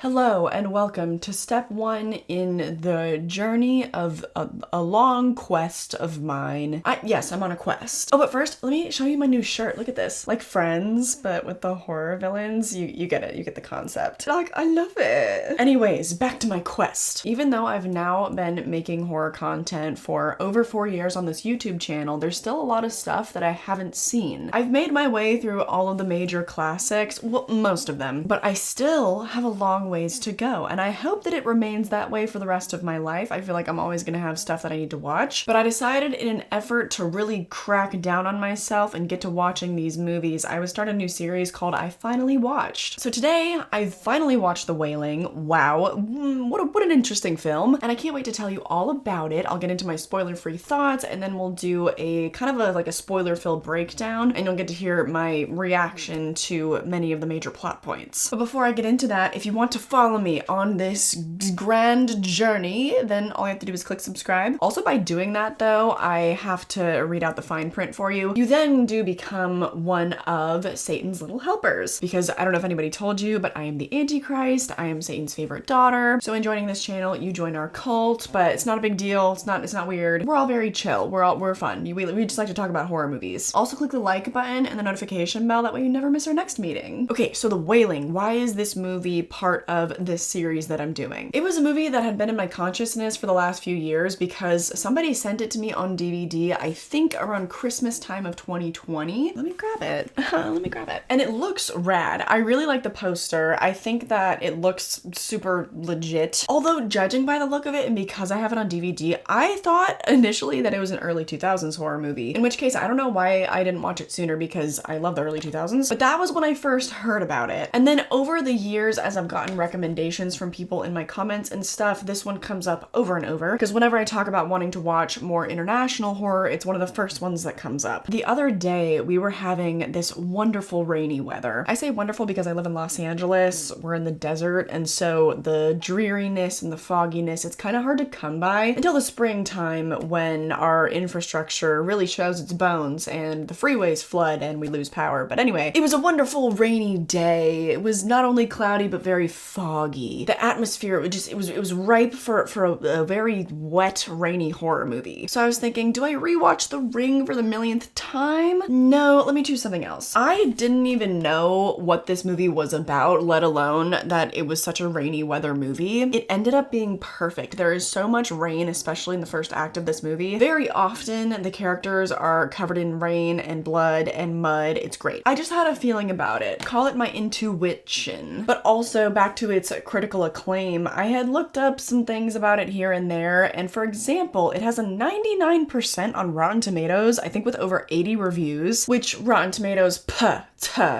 Hello and welcome to step one in the journey of a long quest of mine. Yes, I'm on a quest. Oh, but first, let me show you my new shirt. Look at this. Like Friends, but with the horror villains. You get it. You get the concept. Like, I love it. Anyways, back to my quest. Even though I've now been making horror content for over 4 years on this YouTube channel, there's still a lot of stuff that I haven't seen. I've made my way through all of the major classics, well, most of them, but I still have a long ways to go, and I hope that it remains that way for the rest of my life. I feel like I'm always gonna have stuff that I need to watch, but I decided in an effort to really crack down on myself and get to watching these movies, I would start a new series called I Finally Watched. So today, I finally watched The Wailing. Wow, what an interesting film, and I can't wait to tell you all about it. I'll get into my spoiler-free thoughts, and then we'll do a kind of a spoiler-filled breakdown, and you'll get to hear my reaction to many of the major plot points. But before I get into that, if you want to follow me on this grand journey, then all you have to do is click subscribe. Also, by doing that though, I have to read out the fine print for you. You then do become one of Satan's little helpers, because I don't know if anybody told you, but I am the Antichrist. I am Satan's favorite daughter. So in joining this channel, you join our cult, but it's not a big deal. It's not weird. We're all very chill. We're fun. We just like to talk about horror movies. Also click the like button and the notification bell. That way you never miss our next meeting. Okay, so The Wailing. Why is this movie part of this series that I'm doing? It was a movie that had been in my consciousness for the last few years because somebody sent it to me on DVD, I think around Christmas time of 2020. Let me grab it. Let me grab it. And it looks rad. I really like the poster. I think that it looks super legit. Although judging by the look of it and because I have it on DVD, I thought initially that it was an early 2000s horror movie. In which case, I don't know why I didn't watch it sooner because I love the early 2000s, but that was when I first heard about it. And then over the years, as I've gotten recommendations from people in my comments and stuff, this one comes up over and over because whenever I talk about wanting to watch more international horror, it's one of the first ones that comes up. The other day, we were having this wonderful rainy weather. I say wonderful because I live in Los Angeles. We're in the desert, and so the dreariness and the fogginess, it's kind of hard to come by until the springtime when our infrastructure really shows its bones and the freeways flood and we lose power. But anyway, it was a wonderful rainy day. It was not only cloudy but very foggy. The atmosphere, it was ripe for a very wet, rainy horror movie. So I was thinking, do I rewatch The Ring for the millionth time? No, let me choose something else. I didn't even know what this movie was about, let alone that it was such a rainy weather movie. It ended up being perfect. There is so much rain, especially in the first act of this movie. Very often, the characters are covered in rain and blood and mud. It's great. I just had a feeling about it. Call it my intuition. But also, back to its critical acclaim, I had looked up some things about it here and there, and for example, it has a 99% on Rotten Tomatoes, I think with over 80 reviews, which Rotten Tomatoes,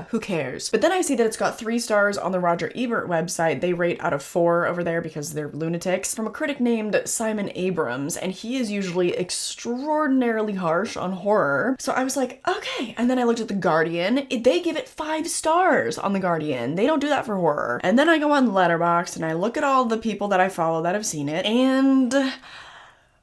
who cares? But then I see that it's got 3 stars on the Roger Ebert website. They rate out of 4 over there because they're lunatics, from a critic named Simon Abrams, and he is usually extraordinarily harsh on horror. So I was like, okay. And then I looked at The Guardian. They give it 5 stars on The Guardian. They don't do that for horror. And then I go on Letterboxd and I look at all the people that I follow that have seen it, and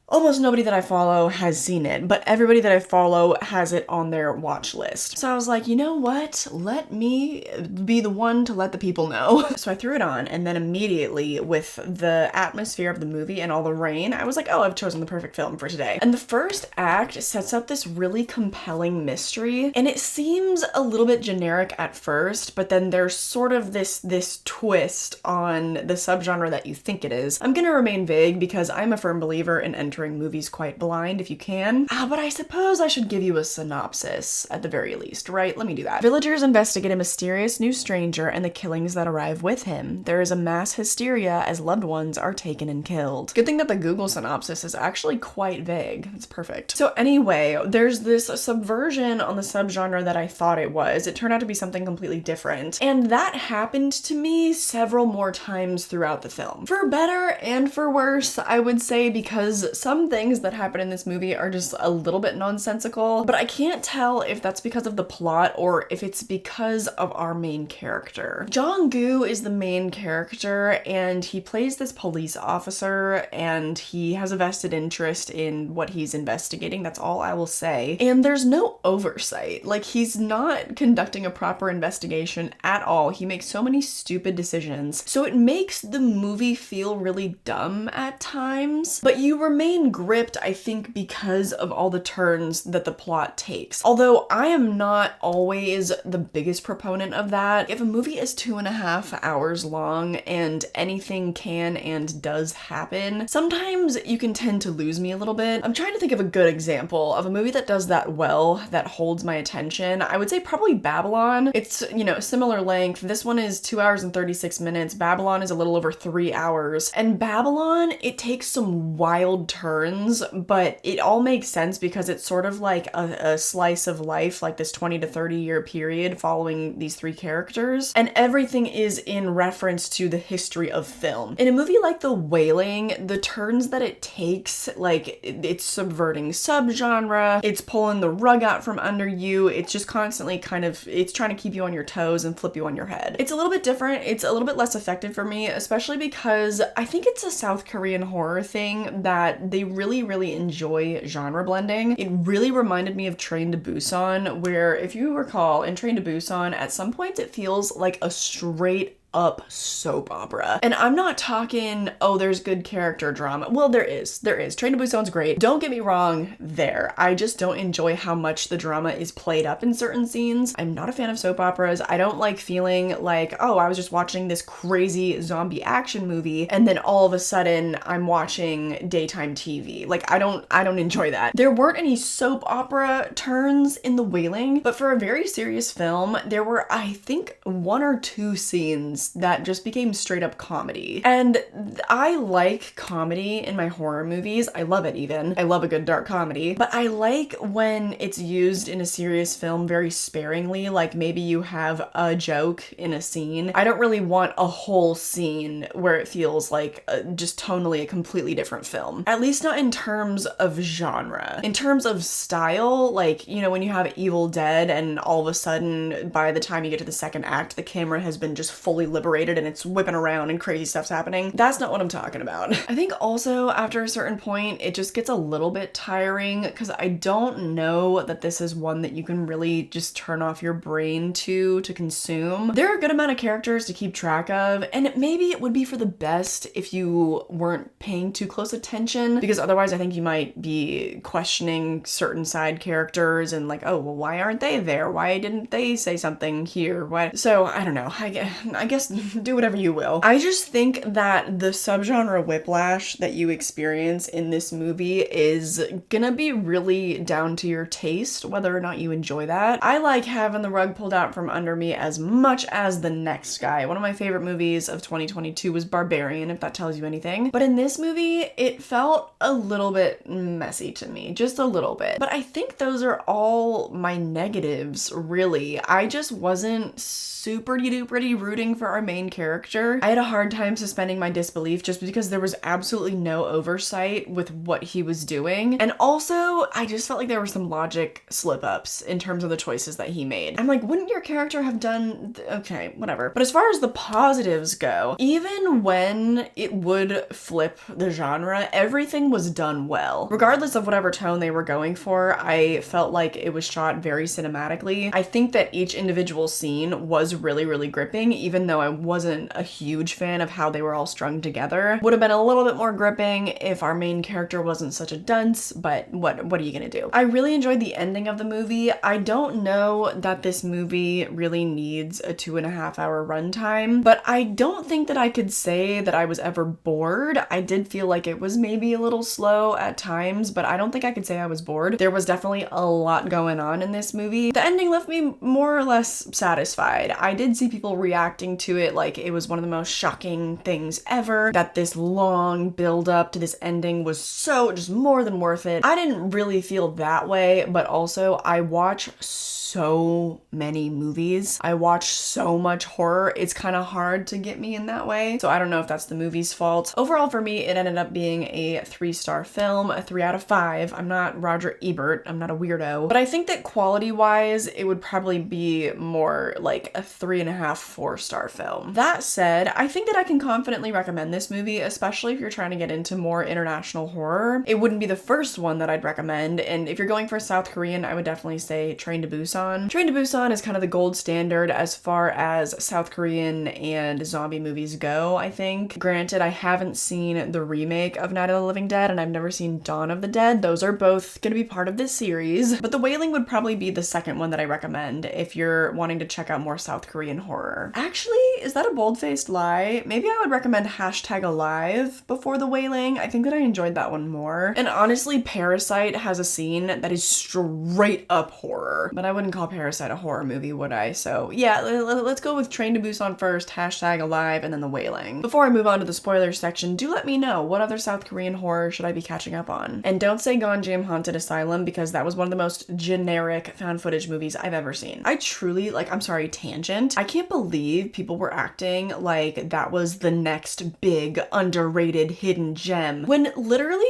almost nobody that I follow has seen it, but everybody that I follow has it on their watch list. So I was like, you know what? Let me be the one to let the people know. So I threw it on, and then immediately with the atmosphere of the movie and all the rain, I was like, oh, I've chosen the perfect film for today. And the first act sets up this really compelling mystery, and it seems a little bit generic at first, but then there's sort of this twist on the subgenre that you think it is. I'm gonna remain vague because I'm a firm believer in entering movies quite blind if you can. But I suppose I should give you a synopsis at the very least, right? Let me do that. Villagers investigate a mysterious new stranger and the killings that arrive with him. There is a mass hysteria as loved ones are taken and killed. Good thing that the Google synopsis is actually quite vague. It's perfect. So anyway, there's this subversion on the subgenre that I thought it was. It turned out to be something completely different. And that happened to me several more times throughout the film. For better and for worse, I would say, because some things that happen in this movie are just a little bit nonsensical, but I can't tell if that's because of the plot or if it's because of our main character. Jong-gu is the main character, and he plays this police officer, and he has a vested interest in what he's investigating. That's all I will say. And there's no oversight. Like, he's not conducting a proper investigation at all. He makes so many stupid decisions. So it makes the movie feel really dumb at times, but you remain gripped, I think, because of all the turns that the plot takes. Although I am not always the biggest proponent of that. If a movie is 2.5 hours long and anything can and does happen, sometimes you can tend to lose me a little bit. I'm trying to think of a good example of a movie that does that well, that holds my attention. I would say probably Babylon. It's, you know, similar length. This one is 2 hours and 36 minutes. Babylon is a little over 3 hours. And Babylon, it takes some wild turns, but it all makes sense because it's sort of like a slice of life, like this 20 to 30 year period following these three characters. And everything is in reference to the history of film. In a movie like The Wailing, the turns that it takes, like, it's subverting subgenre, it's pulling the rug out from under you, it's just constantly kind of, it's trying to keep you on your toes and flip you on your head. It's a little bit different, it's a little bit less effective for me, especially because I think it's a South Korean horror thing that they really, really enjoy genre blending. It really reminded me of Train to Busan, where, if you recall, in Train to Busan, at some point it feels like a straight up soap opera. And I'm not talking, oh, there's good character drama. Well, there is. Train to Busan's great. Don't get me wrong there. I just don't enjoy how much the drama is played up in certain scenes. I'm not a fan of soap operas. I don't like feeling like, oh, I was just watching this crazy zombie action movie and then all of a sudden I'm watching daytime TV. Like, I don't enjoy that. There weren't any soap opera turns in The Wailing, but for a very serious film, there were, I think, 1 or 2 scenes that just became straight up comedy. And I like comedy in my horror movies. I love it even. I love a good dark comedy. But I like when it's used in a serious film very sparingly, like maybe you have a joke in a scene. I don't really want a whole scene where it feels like just tonally a completely different film. At least not in terms of genre. In terms of style, like, you know, when you have Evil Dead and all of a sudden by the time you get to the second act, the camera has been just fully liberated and it's whipping around and crazy stuff's happening. That's not what I'm talking about. I think also after a certain point, it just gets a little bit tiring because I don't know that this is one that you can really just turn off your brain to consume. There are a good amount of characters to keep track of, and maybe it would be for the best if you weren't paying too close attention, because otherwise I think you might be questioning certain side characters and like, oh, well, why aren't they there? Why didn't they say something here? Why? So I don't know. I guess do whatever you will. I just think that the subgenre whiplash that you experience in this movie is gonna be really down to your taste, whether or not you enjoy that. I like having the rug pulled out from under me as much as the next guy. One of my favorite movies of 2022 was Barbarian, if that tells you anything. But in this movie, it felt a little bit messy to me, just a little bit. But I think those are all my negatives, really. I just wasn't super duper rooting for our main character. I had a hard time suspending my disbelief just because there was absolutely no oversight with what he was doing. And also, I just felt like there were some logic slip-ups in terms of the choices that he made. I'm like, wouldn't your character have done... Okay, whatever. But as far as the positives go, even when it would flip the genre, everything was done well. Regardless of whatever tone they were going for, I felt like it was shot very cinematically. I think that each individual scene was really, really gripping, even though I wasn't a huge fan of how they were all strung together. Would have been a little bit more gripping if our main character wasn't such a dunce, but what are you gonna do? I really enjoyed the ending of the movie. I don't know that this movie really needs a 2.5 hour runtime, but I don't think that I could say that I was ever bored. I did feel like it was maybe a little slow at times, but I don't think I could say I was bored. There was definitely a lot going on in this movie. The ending left me more or less satisfied. I did see people reacting to it like it was one of the most shocking things ever, that this long build up to this ending was so just more than worth it. I didn't really feel that way, but also I watch so many movies. I watch so much horror. It's kind of hard to get me in that way. So I don't know if that's the movie's fault. Overall for me, it ended up being a 3-star film, a 3 out of 5. I'm not Roger Ebert. I'm not a weirdo. But I think that quality wise, it would probably be more like a 3.5, 4-star film. That said, I think that I can confidently recommend this movie, especially if you're trying to get into more international horror. It wouldn't be the first one that I'd recommend. And if you're going for South Korean, I would definitely say Train to Busan. Train to Busan is kind of the gold standard as far as South Korean and zombie movies go, I think. Granted, I haven't seen the remake of Night of the Living Dead, and I've never seen Dawn of the Dead. Those are both going to be part of this series, but The Wailing would probably be the second one that I recommend if you're wanting to check out more South Korean horror. Actually, is that a bold-faced lie? Maybe I would recommend #Alive before The Wailing. I think that I enjoyed that one more. And honestly, Parasite has a scene that is straight up horror, but I wouldn't call Parasite a horror movie, would I? So yeah, let's go with Train to Busan first, #Alive, and then The Wailing. Before I move on to the spoilers section, do let me know what other South Korean horror should I be catching up on. And don't say Gonjiam Haunted Asylum, because that was one of the most generic found footage movies I've ever seen. I truly, I'm sorry, tangent. I can't believe people were acting like that was the next big, underrated, hidden gem, when literally,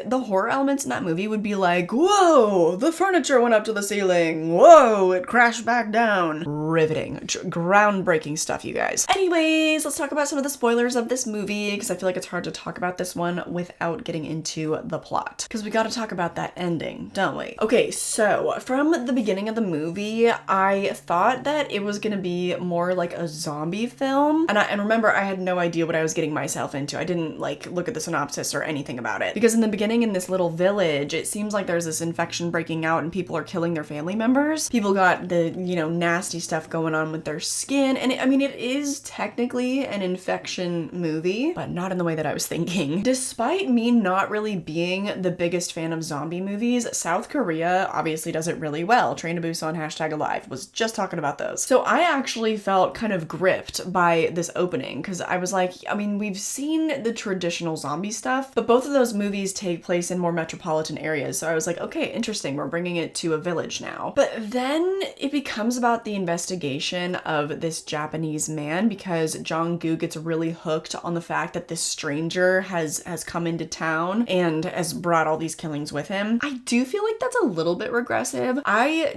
the horror elements in that movie would be like, whoa, the furniture went up to the ceiling, whoa, it crashed back down. Riveting. Groundbreaking stuff, you guys. Anyways, let's talk about some of the spoilers of this movie, because I feel like it's hard to talk about this one without getting into the plot, because we gotta talk about that ending, don't we? Okay, so from the beginning of the movie, I thought that it was gonna be more like a zombie film, and remember, I had no idea what I was getting myself into. I didn't look at the synopsis or anything about it, because in the beginning, in this little village, it seems like there's this infection breaking out and people are killing their family members. People got the, nasty stuff going on with their skin, and it is technically an infection movie, but not in the way that I was thinking. Despite me not really being the biggest fan of zombie movies, South Korea obviously does it really well. Train to Busan, #Alive, was just talking about those. So I actually felt kind of gripped by this opening, because I was like, we've seen the traditional zombie stuff, but both of those movies take place in more metropolitan areas, so I was like, okay, interesting, we're bringing it to a village now. But then it becomes about the investigation of this Japanese man, because Jong-gu gets really hooked on the fact that this stranger has come into town and has brought all these killings with him. I do feel like that's a little bit regressive. I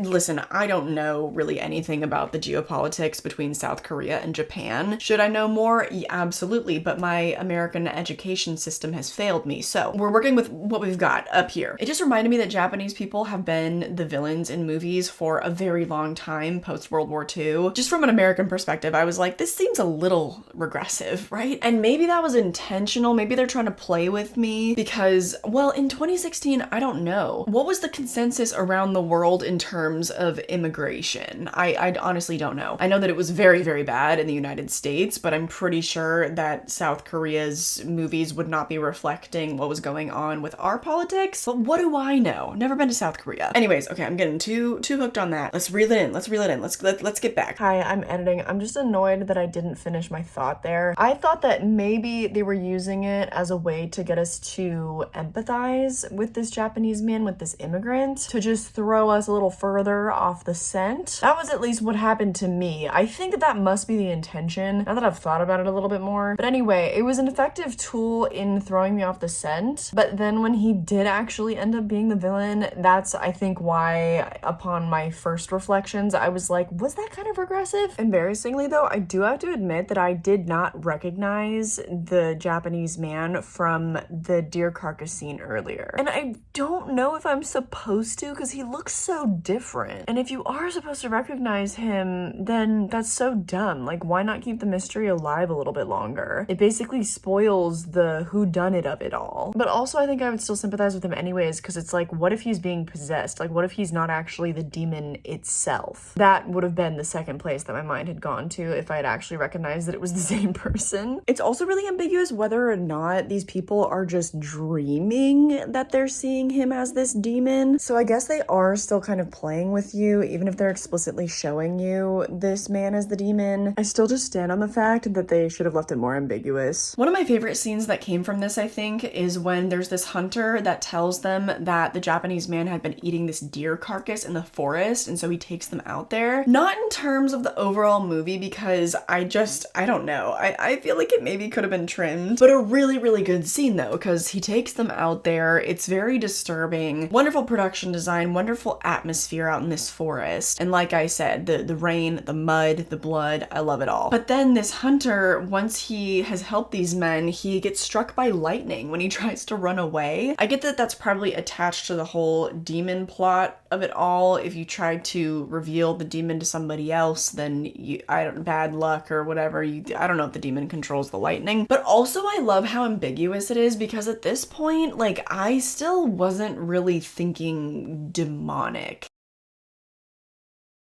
don't know really anything about the geopolitics between South Korea and Japan. Should I know more? Yeah, absolutely, but my American education system has failed me, so we're working with what we've got up here. It just reminded me that Japanese people have been the villains in movies for a very long time post-World War II. Just from an American perspective, I was like, this seems a little regressive, right? And maybe that was intentional. Maybe they're trying to play with me because, well, in 2016, I don't know. What was the consensus around the world in terms of immigration? I honestly don't know. I know that it was very, very bad in the United States, but I'm pretty sure that South Korea's movies would not be reflecting what was going on with our politics. But what do I know? Never been to South Korea. Anyways, okay, I'm getting too hooked on that. Let's reel it in. Let's get back. Hi, I'm editing. I'm just annoyed that I didn't finish my thought there. I thought that maybe they were using it as a way to get us to empathize with this Japanese man, with this immigrant, to just throw us a little further off the scent. That was at least what happened to me. I think that must be the intention, now that I've thought about it a little bit more. But anyway, it was an effective tool in throwing me off the scent. But then when he did actually end up being the villain, that's, I think, why upon my first reflections, I was like, was that kind of regressive? Embarrassingly though, I do have to admit that I did not recognize the Japanese man from the deer carcass scene earlier. And I don't know if I'm supposed to, because he looks so different. And if you are supposed to recognize him, then that's so dumb. Why not keep the mystery alive a little bit longer? It basically spoils the whodunit of it all. But also, I think I would still sympathize with him anyways, because it's like, what if he's being possessed? What if he's not actually the demon itself? That would have been the second place that my mind had gone to if I had actually recognized that it was the same person. It's also really ambiguous whether or not these people are just dreaming that they're seeing him as this demon. So I guess they are still kind of playing with you, even if they're explicitly showing you this man as the demon. again. I still just stand on the fact that they should have left it more ambiguous. One of my favorite scenes that came from this, I think, is when there's this hunter that tells them that the Japanese man had been eating this deer carcass in the forest, and so he takes them out there. Not in terms of the overall movie, because I don't know. I feel like it maybe could have been trimmed, but a really, really good scene though, because he takes them out there. It's very disturbing. Wonderful production design, wonderful atmosphere out in this forest. And like I said, the rain, the mud, the blood, I love it all. But then this hunter, once he has helped these men, he gets struck by lightning when he tries to run away. I get that that's probably attached to the whole demon plot of it all. If you try to reveal the demon to somebody else, then bad luck or whatever. I don't know if the demon controls the lightning. But also I love how ambiguous it is, because at this point, like, I still wasn't really thinking demonic.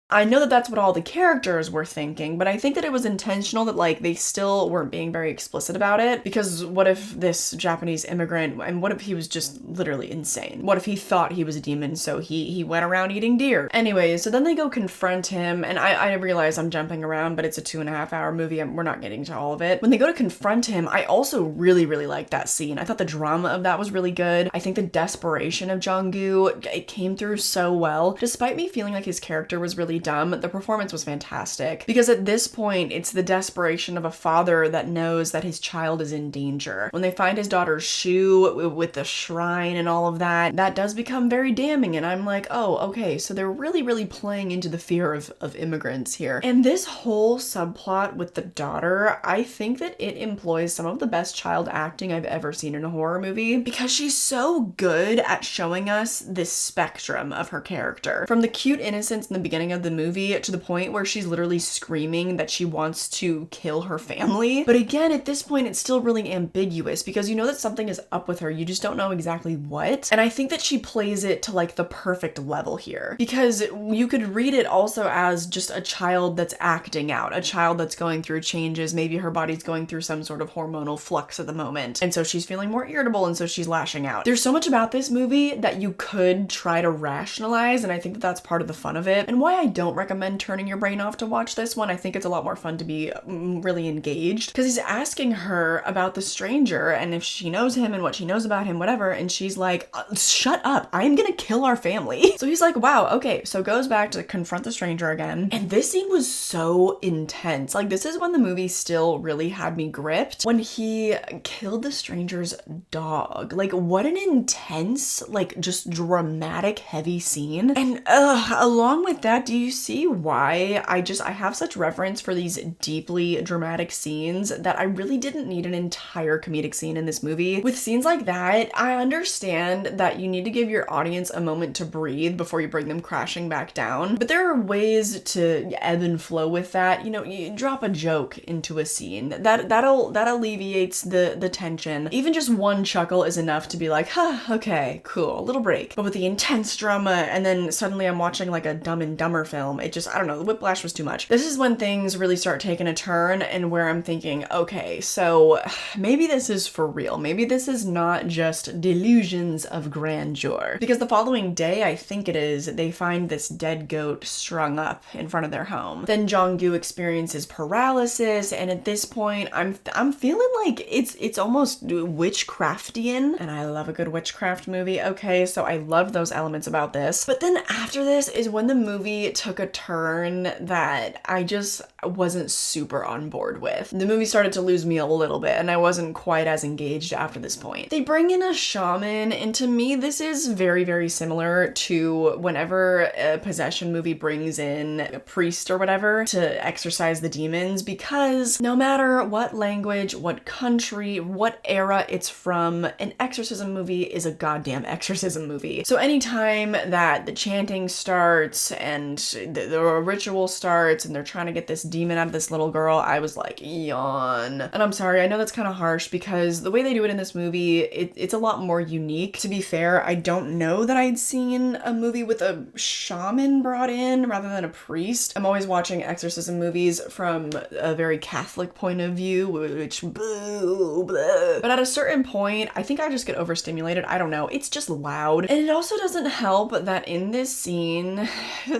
I know that that's what all the characters were thinking, but I think that it was intentional that, like, they still weren't being very explicit about it, because what if this Japanese immigrant, and what if he was just literally insane? What if he thought he was a demon, so he went around eating deer? Anyways, so then they go confront him, and I realize I'm jumping around, but it's a 2.5-hour movie, and we're not getting to all of it. When they go to confront him, I also really, really liked that scene. I thought the drama of that was really good. I think the desperation of Jong-gu, it came through so well. Despite me feeling like his character was really dumb, the performance was fantastic, because at this point it's the desperation of a father that knows that his child is in danger. When they find his daughter's shoe with the shrine and all of that, that does become very damning, and I'm like, oh, okay, so they're really, really playing into the fear of immigrants here. And this whole subplot with the daughter, I think that it employs some of the best child acting I've ever seen in a horror movie, because she's so good at showing us this spectrum of her character. From the cute innocence in the beginning of the movie to the point where she's literally screaming that she wants to kill her family. But again, at this point, it's still really ambiguous, because you know that something is up with her. You just don't know exactly what. And I think that she plays it to, like, the perfect level here, because you could read it also as just a child that's acting out, a child that's going through changes. Maybe her body's going through some sort of hormonal flux at the moment, and so she's feeling more irritable, and so she's lashing out. There's so much about this movie that you could try to rationalize, and I think that that's part of the fun of it, and why I don't recommend turning your brain off to watch this one. I think it's a lot more fun to be really engaged, because he's asking her about the stranger and if she knows him and what she knows about him, whatever, and she's like, shut up, I'm gonna kill our family. So he's like, wow, okay, so goes back to confront the stranger again, and this scene was so intense. Like, this is when the movie still really had me gripped, when he killed the stranger's dog. Like, what an intense, like, just dramatic, heavy scene. And along with that, do you see why I have such reverence for these deeply dramatic scenes that I really didn't need an entire comedic scene in this movie? With scenes like that, I understand that you need to give your audience a moment to breathe before you bring them crashing back down, but there are ways to ebb and flow with that. You know, you drop a joke into a scene that alleviates the tension. Even just one chuckle is enough to be like, huh, okay, cool, a little break. But with the intense drama, and then suddenly I'm watching like a Dumb and Dumber film, it just, I don't know, the whiplash was too much. This is when things really start taking a turn, and where I'm thinking, okay, so maybe this is for real. Maybe this is not just delusions of grandeur. Because the following day, I think it is, they find this dead goat strung up in front of their home. Then Jong-gu experiences paralysis, and at this point, I'm feeling like it's almost witchcraftian, and I love a good witchcraft movie. Okay, so I love those elements about this. But then after this is when the movie took a turn that I just wasn't super on board with. The movie started to lose me a little bit, and I wasn't quite as engaged after this point. They bring in a shaman, and to me, this is very, very similar to whenever a possession movie brings in a priest or whatever to exorcise the demons, because no matter what language, what country, what era it's from, an exorcism movie is a goddamn exorcism movie. So anytime that the chanting starts and the ritual starts and they're trying to get this demon out of this little girl, I was like, yawn. And I'm sorry, I know that's kind of harsh, because the way they do it in this movie, it's a lot more unique. To be fair, I don't know that I'd seen a movie with a shaman brought in rather than a priest. I'm always watching exorcism movies from a very Catholic point of view, which boo, blah. But at a certain point, I think I just get overstimulated. I don't know. It's just loud. And it also doesn't help that in this scene,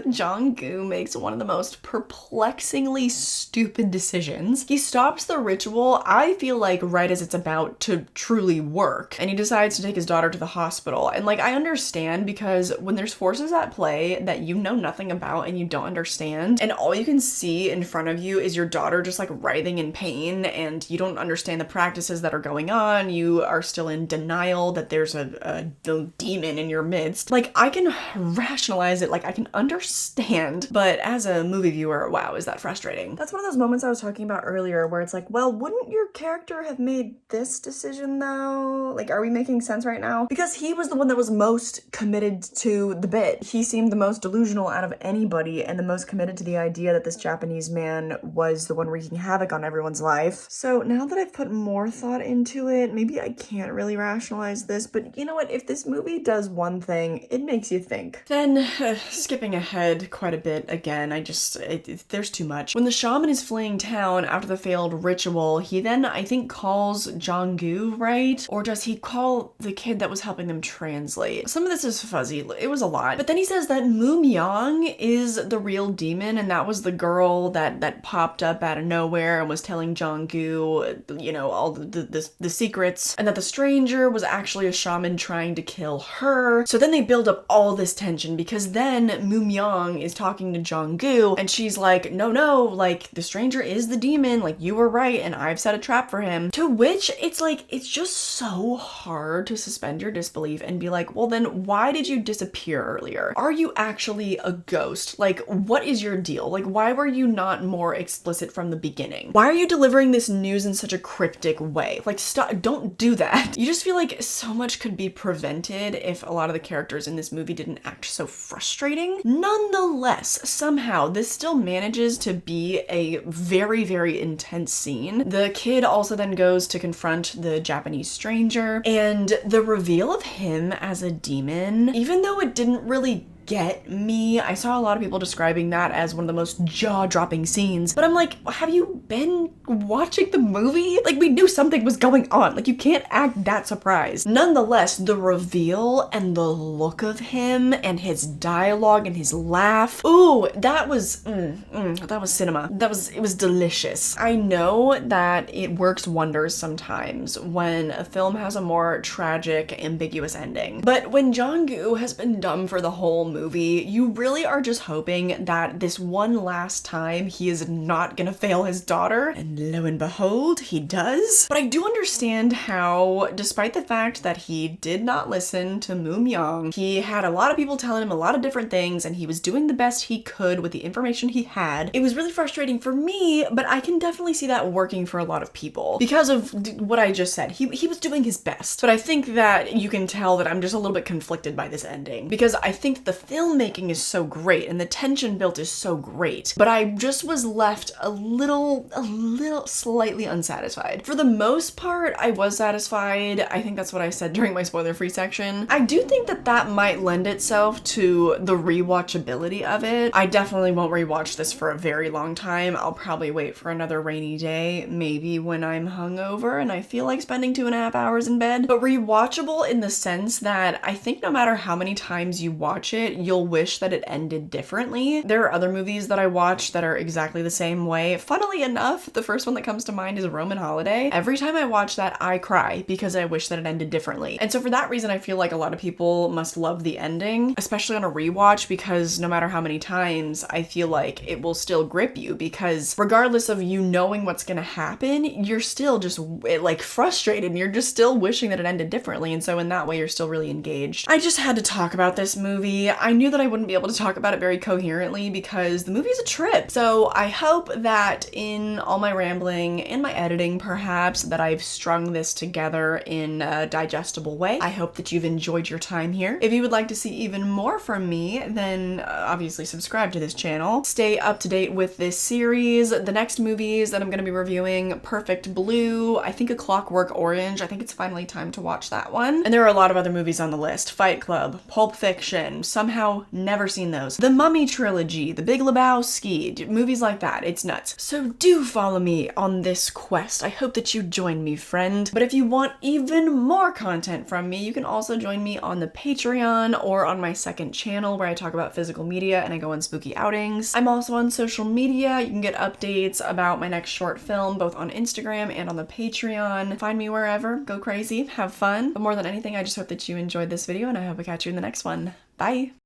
Jong-gu makes one of the most perplexingly stupid decisions. He stops the ritual, I feel like, right as it's about to truly work, and he decides to take his daughter to the hospital. And like, I understand, because when there's forces at play that you know nothing about and you don't understand, and all you can see in front of you is your daughter just like writhing in pain, and you don't understand the practices that are going on, you are still in denial that there's a demon in your midst. Like, I can rationalize it, like I can understand, but as a movie viewer, wow, is that frustrating. That's one of those moments I was talking about earlier where it's like, well, wouldn't your character have made this decision though? Like, are we making sense right now? Because he was the one that was most committed to the bit. He seemed the most delusional out of anybody and the most committed to the idea that this Japanese man was the one wreaking havoc on everyone's life. So now that I've put more thought into it, maybe I can't really rationalize this, but you know what? If this movie does one thing, it makes you think. Then, skipping ahead quite a bit again, there's too much. When the shaman is fleeing town after the failed ritual, he then, I think, calls Jong-gu, right? Or does he call the kid that was helping them translate? Some of this is fuzzy. It was a lot. But then he says that Moon-young is the real demon, and that was the girl that popped up out of nowhere and was telling Jong-gu, you know, all the secrets, and that the stranger was actually a shaman trying to kill her. So then they build up all this tension, because then Moon-young is talking to Jong-gu, and she's like, no, like, the stranger is the demon, like, you were right, and I've set a trap for him. To which, it's like, it's just so hard to suspend your disbelief and be like, well then, why did you disappear earlier? Are you actually a ghost? Like, what is your deal? Like, why were you not more explicit from the beginning? Why are you delivering this news in such a cryptic way? Like, stop, don't do that. You just feel like so much could be prevented if a lot of the characters in this movie didn't act so frustrating. Nonetheless, somehow this still manages to be a very, very intense scene. The kid also then goes to confront the Japanese stranger, and the reveal of him as a demon, even though it didn't really get me. I saw a lot of people describing that as one of the most jaw-dropping scenes, but I'm like, have you been watching the movie? Like, we knew something was going on. Like, you can't act that surprised. Nonetheless, the reveal and the look of him and his dialogue and his laugh, ooh, that was cinema. It was delicious. I know that it works wonders sometimes when a film has a more tragic, ambiguous ending, but when Jong-gu has been dumb for the whole movie, you really are just hoping that this one last time he is not gonna fail his daughter, and lo and behold, he does. But I do understand how, despite the fact that he did not listen to Moon-young, he had a lot of people telling him a lot of different things, and he was doing the best he could with the information he had. It was really frustrating for me, but I can definitely see that working for a lot of people because of what I just said. He was doing his best, but I think that you can tell that I'm just a little bit conflicted by this ending, because I think the filmmaking is so great and the tension built is so great, but I just was left a little slightly unsatisfied. For the most part, I was satisfied. I think that's what I said during my spoiler-free section. I do think that that might lend itself to the rewatchability of it. I definitely won't rewatch this for a very long time. I'll probably wait for another rainy day, maybe when I'm hungover and I feel like spending 2.5 hours in bed. But rewatchable in the sense that I think no matter how many times you watch it, you'll wish that it ended differently. There are other movies that I watch that are exactly the same way. Funnily enough, the first one that comes to mind is Roman Holiday. Every time I watch that, I cry because I wish that it ended differently. And so for that reason, I feel like a lot of people must love the ending, especially on a rewatch, because no matter how many times, I feel like it will still grip you, because regardless of you knowing what's gonna happen, you're still just like frustrated and you're just still wishing that it ended differently. And so in that way, you're still really engaged. I just had to talk about this movie. I knew that I wouldn't be able to talk about it very coherently because the movie's a trip. So I hope that in all my rambling and my editing, perhaps, that I've strung this together in a digestible way. I hope that you've enjoyed your time here. If you would like to see even more from me, then obviously subscribe to this channel. Stay up to date with this series. The next movies that I'm going to be reviewing, Perfect Blue, I think A Clockwork Orange. I think it's finally time to watch that one. And there are a lot of other movies on the list. Fight Club, Pulp Fiction, some somehow never seen those. The Mummy trilogy, The Big Lebowski, movies like that. It's nuts. So do follow me on this quest. I hope that you join me, friend. But if you want even more content from me, you can also join me on the Patreon or on my second channel where I talk about physical media and I go on spooky outings. I'm also on social media. You can get updates about my next short film both on Instagram and on the Patreon. Find me wherever. Go crazy. Have fun. But more than anything, I just hope that you enjoyed this video and I hope I catch you in the next one. Bye!